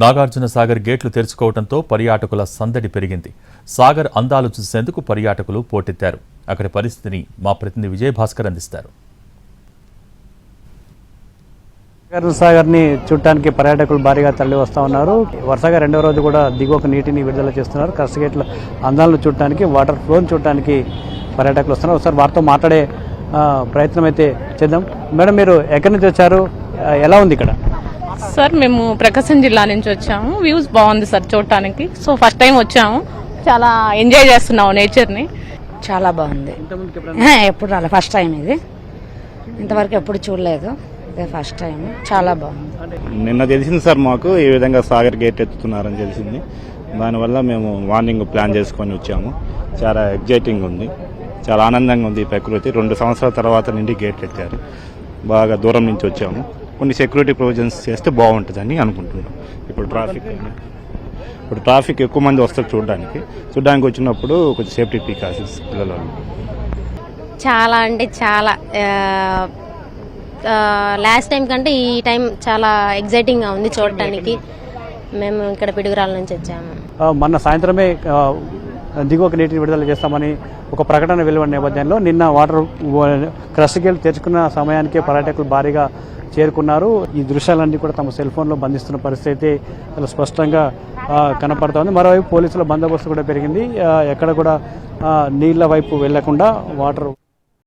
నాగార్జున సాగర్ గేట్లు తెరుచుకోవడంతో పర్యాటకుల సందడి పెరిగింది. సాగర్ అందాలు చూసేందుకు పర్యాటకులు పోటెత్తారు. అక్కడి పరిస్థితిని మా ప్రతినిధి విజయభాస్కర్ అందిస్తారు. నాగార్జున సాగర్ని చూడటానికి పర్యాటకులు భారీగా తరలి వస్తూ ఉన్నారు. వరుసగా రెండవ రోజు కూడా దిగువకు నీటిని విడుదల చేస్తున్నారు. క్రస్ట్ గేట్ల అందాలను చూడటానికి, వాటర్ ఫ్లోని చూడటానికి పర్యాటకులు వస్తున్నారు. ఒకసారి వారితో మాట్లాడే ప్రయత్నం అయితే చేద్దాం. మేడం, మీరు ఎక్కడి నుంచి వచ్చారు? ఎలా ఉంది ఇక్కడ? సార్, మేము ప్రకాశం జిల్లా నుంచి వచ్చాము. వ్యూస్ బాగుంది సార్ చూడటానికి. సో ఫస్ట్ టైం వచ్చాము, చాలా ఎంజాయ్ చేస్తున్నాము నేచర్ని. చాలా బాగుంది. ఎప్పుడు రాలే, ఫస్ట్ టైం ఇది. ఇంతవరకు ఎప్పుడు చూడలేదు, ఇదే ఫస్ట్ టైం. చాలా బాగుంది. నిన్న తెలిసింది సార్ మాకు ఈ విధంగా సాగర్ గేట్ ఎత్తుతున్నారని తెలిసింది. దానివల్ల మేము మార్నింగ్ ప్లాన్ చేసుకొని వచ్చాము. చాలా ఎగ్జైటింగ్ ఉంది, చాలా ఆనందంగా ఉంది. ఈ ప్రకృతి 2 సంవత్సరాల తర్వాత నుండి గేట్ ఎత్తారు. బాగా దూరం నుంచి వచ్చాము. కొన్ని సెక్యూరిటీ ప్రొవిజన్స్ చేస్తే బాగుంటుందని అనుకుంటున్నాం. ఇప్పుడు ట్రాఫిక్ ఎక్కువ మంది వస్తారు చూడడానికి వచ్చినప్పుడు కొంచెం సేఫ్టీ ప్రికాషన్స్ పిల్లలు చాలా అంటే చాలా లాస్ట్ టైం కంటే ఈ టైం చాలా ఎగ్జైటింగ్గా ఉంది చూడటానికి. మేము ఇక్కడ పిడుగురాల నుంచి వచ్చాము. మొన్న సాయంత్రమే దిగువకు నీటిని విడుదల చేస్తామని ఒక ప్రకటన వెలువడిన నేపథ్యంలో నిన్న వాటర్ క్రస్ట్ గేట్లు తెరుచుకున్న సమయానికే పర్యాటకులు భారీగా చేరుకున్నారు. ఈ దృశ్యాలన్నీ కూడా తమ సెల్ ఫోన్లో బంధిస్తున్న పరిస్థితి చాలా స్పష్టంగా కనపడుతోంది. మరోవైపు పోలీసుల బందోబస్తు కూడా పెరిగింది. ఎక్కడ కూడా నీళ్ల వైపు వెళ్లకుండా వాటర్